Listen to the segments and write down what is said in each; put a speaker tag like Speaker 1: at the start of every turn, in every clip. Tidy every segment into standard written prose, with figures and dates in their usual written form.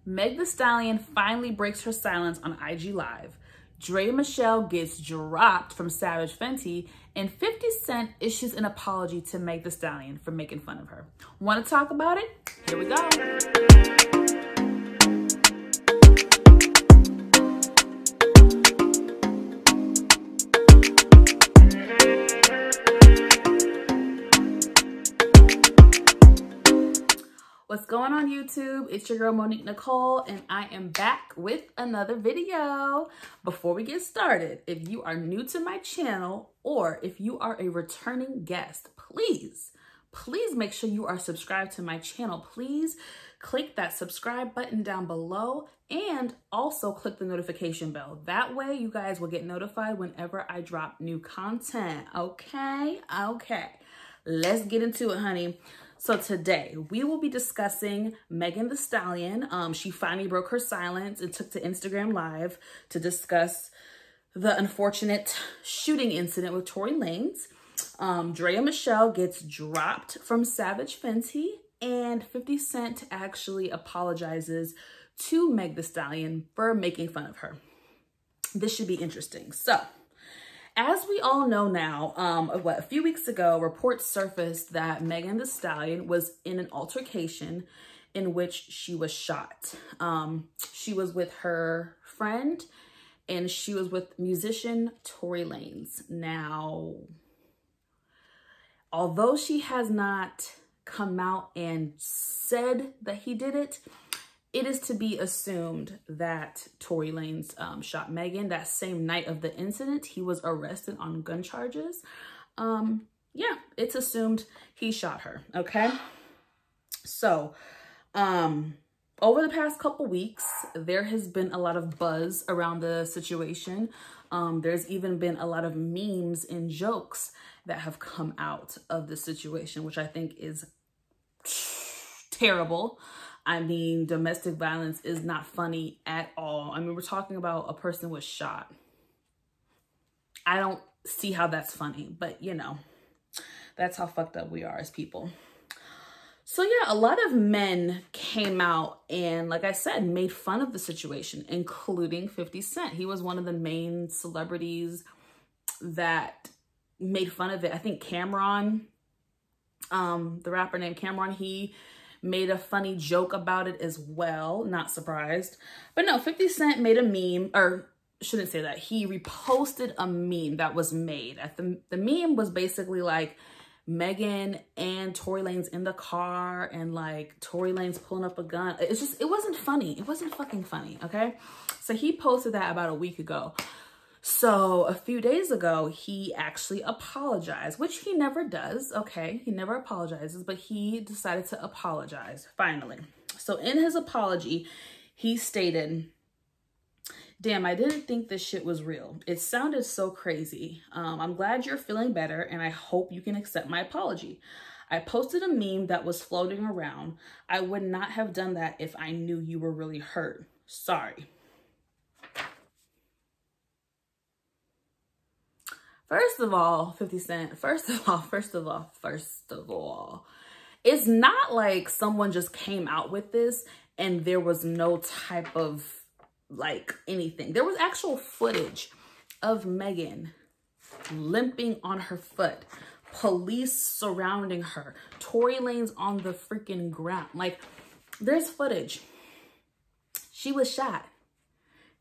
Speaker 1: Meg Thee Stallion finally breaks her silence on IG Live. Draya Michelle gets dropped from Savage Fenty, and 50 Cent issues an apology to Meg Thee Stallion for making fun of her. Want to talk about it? Here we go. What's going on YouTube? It's your girl Monique Nicole, and I am back with another video. Before we get started, if you are new to my channel or if you are a returning guest, please make sure you are subscribed to my channel. Please click that subscribe button down below and also click the notification bell. That way you guys will get notified whenever I drop new content. Okay. Let's get into it, honey. So today we will be discussing Megan Thee Stallion. She finally broke her silence and took to Instagram Live to discuss the unfortunate shooting incident with Tory Lanez. Draya Michelle gets dropped from Savage Fenty, and 50 Cent actually apologizes to Meg Thee Stallion for making fun of her. This should be interesting. So, as we all know now, a few weeks ago, reports surfaced that Megan Thee Stallion was in an altercation in which she was shot. She was with her friend and she was with musician Tory Lanez. Now, although she has not come out and said that he did it, it is to be assumed that Tory Lanez shot Megan. That same night of the incident, he was arrested on gun charges. Yeah, it's assumed he shot her, okay? So, over the past couple weeks, there has been a lot of buzz around the situation. There's even been a lot of memes and jokes that have come out of the situation, which I think is terrible. I mean, domestic violence is not funny at all. I mean, we're talking about a person was shot. I don't see how that's funny, but you know, that's how fucked up we are as people. So yeah, a lot of men came out and, like I said, made fun of the situation, including 50 Cent. He was one of the main celebrities that made fun of it. I think Cameron, the rapper named Cameron, he made a funny joke about it as well. Not surprised. But no, 50 Cent made a meme, or shouldn't say that. He reposted a meme that was made. The meme was basically like Megan and Tory Lanez in the car and like Tory Lanez pulling up a gun. It's just, it wasn't funny. It wasn't fucking funny, okay? So he posted that about a week ago. So a few days ago, he actually apologized, which he never does, okay? He never apologizes, but he decided to apologize, finally. So in his apology, he stated, "Damn, I didn't think this shit was real. It sounded so crazy. I'm glad you're feeling better, and I hope you can accept my apology. I posted a meme that was floating around. I would not have done that if I knew you were really hurt. Sorry." First of all, 50 Cent, first of all, it's not like someone just came out with this and there was no type of like anything. There was actual footage of Megan limping on her foot, police surrounding her, Tory Lanez on the freaking ground. Like, there's footage. She was shot.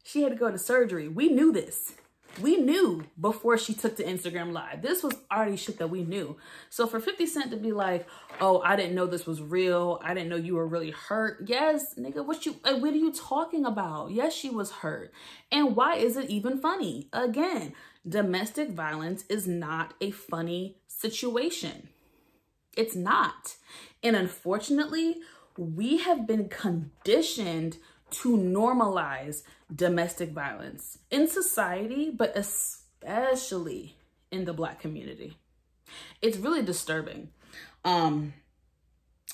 Speaker 1: She had to go to surgery. We knew this. We knew before she took to Instagram Live. This was already shit that we knew. So for 50 Cent to be like, "Oh, I didn't know this was real. I didn't know you were really hurt." Yes, nigga, what are you talking about? Yes, she was hurt. And why is it even funny? Again, domestic violence is not a funny situation. It's not. And unfortunately, we have been conditioned to normalize domestic violence in society, but especially in the Black community. It's really disturbing.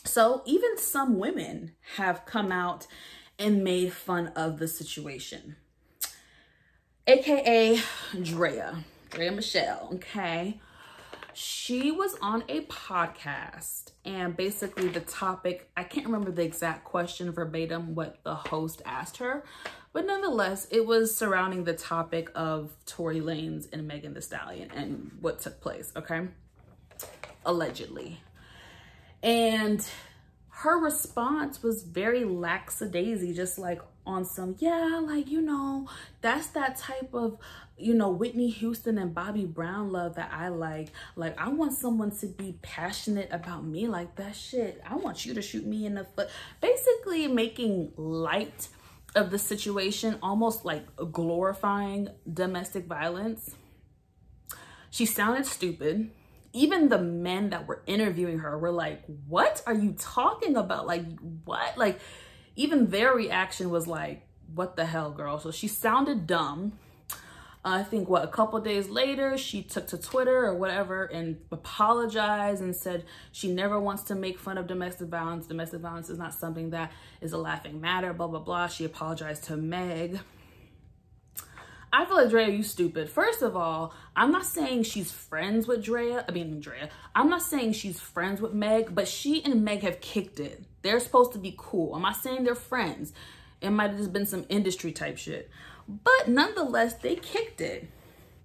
Speaker 1: So even some women have come out and made fun of the situation. AKA Draya Michelle, okay? She was on a podcast, and basically the topic, I can't remember the exact question verbatim what the host asked her, but nonetheless, it was surrounding the topic of Tory Lanez and Megan Thee Stallion and what took place, okay? Allegedly. And her response was very lackadaisy, just like on some, yeah, like, you know, that's that type of, you know, Whitney Houston and Bobby Brown love that I like. Like, I want someone to be passionate about me like that. Shit, I want you to shoot me in the foot. Basically making light of the situation, almost like glorifying domestic violence. She sounded stupid. Even the men that were interviewing her were like, what are you talking about? Like, what? Like, even their reaction was like, what the hell, girl? So she sounded dumb. I think, what, a couple days later, she took to Twitter or whatever and apologized and said she never wants to make fun of domestic violence. Domestic violence is not something that is a laughing matter, blah, blah, blah. She apologized to Meg. I feel like, Draya, you stupid. First of all, I'm not saying she's friends with Draya. I'm not saying she's friends with Meg, but she and Meg have kicked it. They're supposed to be cool. I'm not saying they're friends. It might have just been some industry type shit. But nonetheless, they kicked it.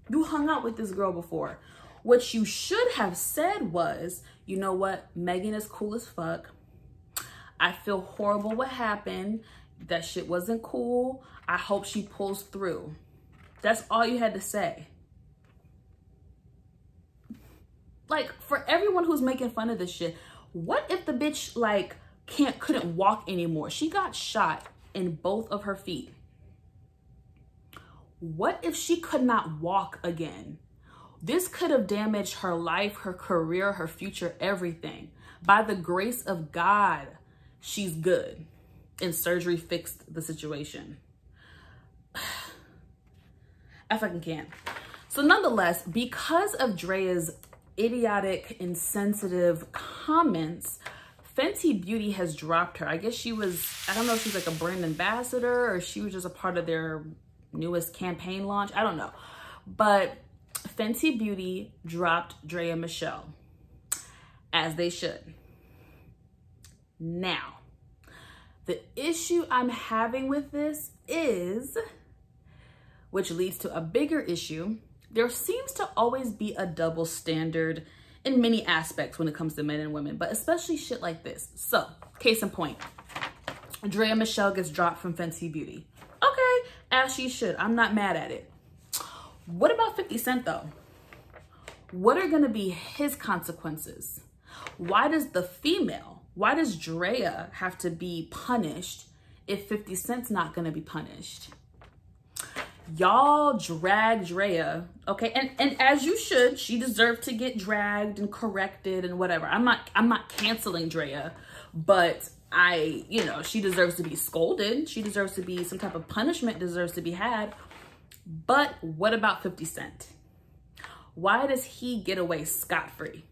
Speaker 1: You hung out with this girl before. What you should have said was, you know what? Megan is cool as fuck. I feel horrible what happened. That shit wasn't cool. I hope she pulls through. That's all you had to say. Like, for everyone who's making fun of this shit, what if the bitch, like, couldn't walk anymore? She got shot in both of her feet. What if she could not walk again? This could have damaged her life, her career, her future, everything. By the grace of God, she's good. And surgery fixed the situation. I fucking can't. So nonetheless, because of Draya's idiotic, insensitive comments, Fenty Beauty has dropped her. I guess she was, I don't know if she's like a brand ambassador or she was just a part of their newest campaign launch. I don't know. But Fenty Beauty dropped Draya Michelle, as they should. Now, the issue I'm having with this is, which leads to a bigger issue, there seems to always be a double standard in many aspects when it comes to men and women, but especially shit like this. So, case in point, Draya Michelle gets dropped from Fenty Beauty. Okay, as she should. I'm not mad at it. What about 50 Cent though? What are gonna be his consequences? Why does Draya have to be punished if 50 Cent's not gonna be punished? Y'all drag Draya, okay, and as you should. She deserved to get dragged and corrected and whatever. I'm not canceling Draya, but you know, she deserves to be scolded. She deserves to be, some type of punishment deserves to be had. But what about 50 Cent? Why does he get away scot-free?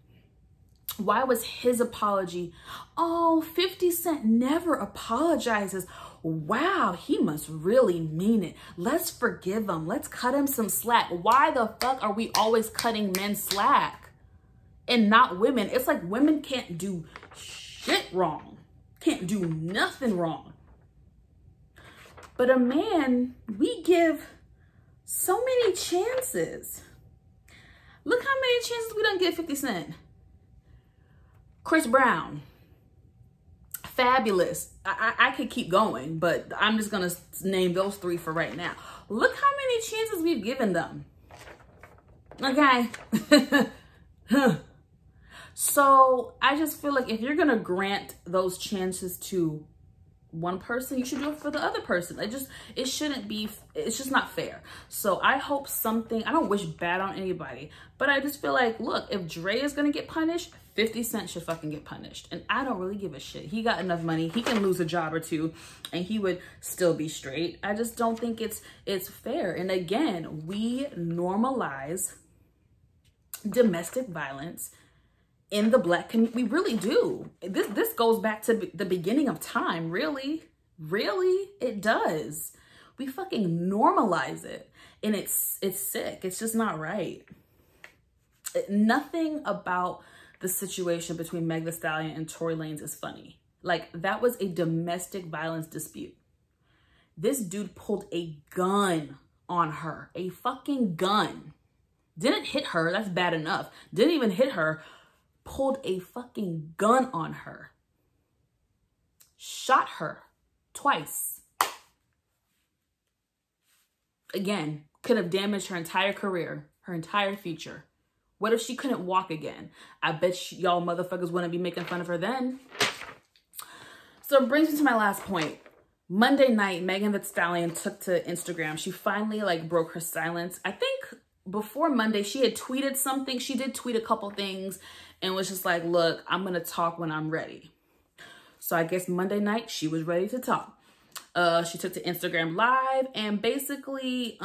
Speaker 1: Why was his apology, oh, 50 Cent never apologizes. Wow, he must really mean it. Let's forgive him. Let's cut him some slack. Why the fuck are we always cutting men slack and not women? It's like women can't do shit wrong. Can't do nothing wrong. But a man, we give so many chances. Look how many chances we done give 50 Cent. Chris Brown. Fabulous. I could keep going, but I'm just going to name those three for right now. Look how many chances we've given them. Okay. So I just feel like if you're going to grant those chances to one person, you should do it for the other person. It shouldn't be, it's just not fair. So I hope something, I don't wish bad on anybody, but I just feel like, look, if Dre is going to get punished, 50 Cent should fucking get punished. And I don't really give a shit. He got enough money. He can lose a job or two and he would still be straight. I just don't think it's fair. And again, we normalize domestic violence in the Black community. We really do. This goes back to the beginning of time. Really, it does. We fucking normalize it, and it's sick. It's just not right. Nothing about the situation between Meg Thee Stallion and Tory Lanez is funny. Like, that was a domestic violence dispute. This dude pulled a gun on her, a fucking gun. Didn't hit her, that's bad enough. Didn't even hit her, pulled a fucking gun on her. Shot her twice. Again, could have damaged her entire career, her entire future. What if she couldn't walk again? I bet y'all motherfuckers wouldn't be making fun of her then. So it brings me to my last point. Monday night, Megan Thee Stallion took to Instagram. She finally like broke her silence. I think before Monday, she had tweeted something. She did tweet a couple things and was just like, look, I'm going to talk when I'm ready. So I guess Monday night, she was ready to talk. She took to Instagram Live and basically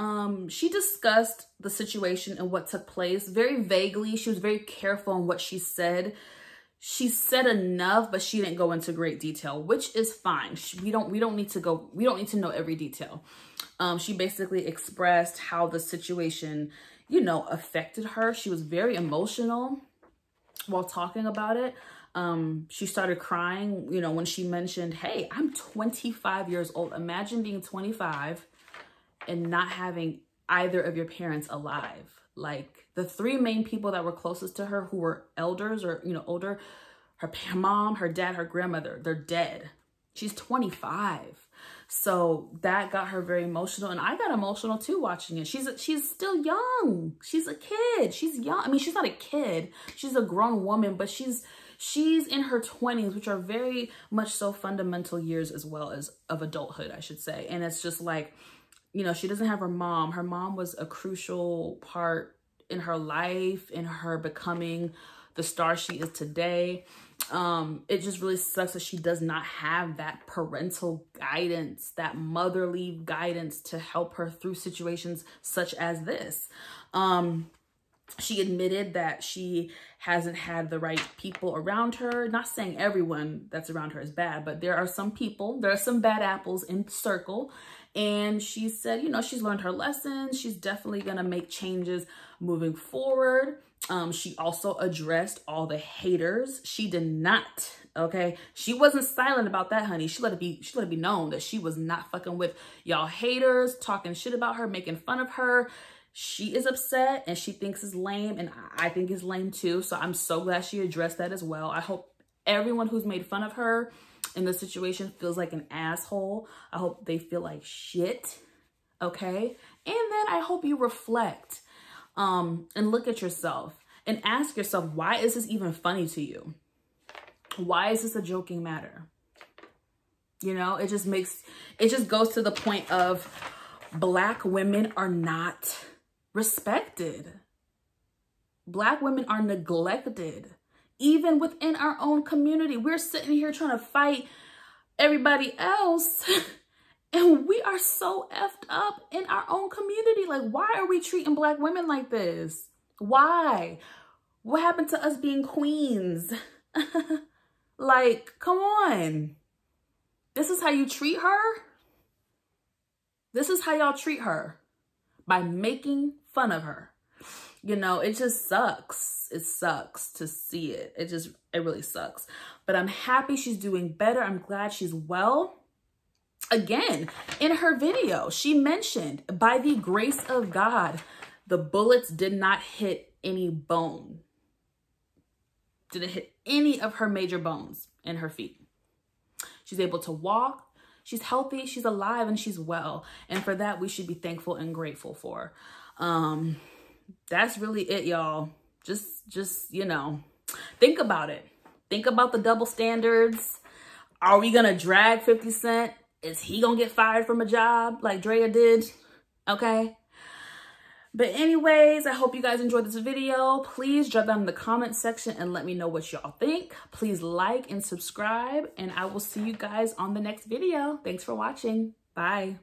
Speaker 1: she discussed the situation and what took place very vaguely. She was very careful in what she said. She said enough, but she didn't go into great detail, which is fine. We don't need to know every detail. She basically expressed how the situation, you know, affected her. She was very emotional while talking about it. She started crying, you know, when she mentioned, hey, I'm 25 years old. Imagine being 25 and not having either of your parents alive. Like, the three main people that were closest to her who were elders or, you know, older, her mom, her dad, her grandmother, they're dead. She's 25. So that got her very emotional. And I got emotional too watching it. She's still young. She's a kid. She's young. I mean, she's not a kid. She's a grown woman, but she's in her 20s, which are very much so fundamental years as well as of adulthood, I should say. And it's just like, you know, she doesn't have her mom. Her mom was a crucial part in her life, in her becoming the star she is today. It just really sucks that she does not have that parental guidance, that motherly guidance to help her through situations such as this. She admitted that she hasn't had the right people around her. Not saying everyone that's around her is bad, but there are some people, there are some bad apples in the circle. And she said, you know, she's learned her lessons. She's definitely going to make changes moving forward. She also addressed all the haters. She did not, okay? She wasn't silent about that, honey. She let it be known that she was not fucking with y'all haters, talking shit about her, making fun of her. She is upset and she thinks it's lame, and I think it's lame too. So I'm so glad she addressed that as well. I hope everyone who's made fun of her in this situation feels like an asshole. I hope they feel like shit, okay? And then I hope you reflect and look at yourself and ask yourself, why is this even funny to you? Why is this a joking matter? You know, it just goes to the point of Black women are not respected. Black women are neglected. Even within our own community, we're sitting here trying to fight everybody else and we are so effed up in our own community. Like, why are we treating Black women like this? Why? What happened to us being queens? Like, come on. This is how you treat her? This is how y'all treat her, by making fun of her. You know, it just sucks. It sucks to see it. It really sucks. But I'm happy she's doing better. I'm glad she's well. Again, in her video, she mentioned, by the grace of God, the bullets did not hit any bone. Didn't hit any of her major bones in her feet. She's able to walk. She's healthy, she's alive, and she's well. And for that, we should be thankful and grateful for. That's really it, y'all. Just, you know, think about it. Think about the double standards. Are we gonna drag 50 Cent? Is he gonna get fired from a job like Draya did? Okay. But anyways, I hope you guys enjoyed this video. Please drop down in the comment section and let me know what y'all think. Please like and subscribe, and I will see you guys on the next video. Thanks for watching. Bye.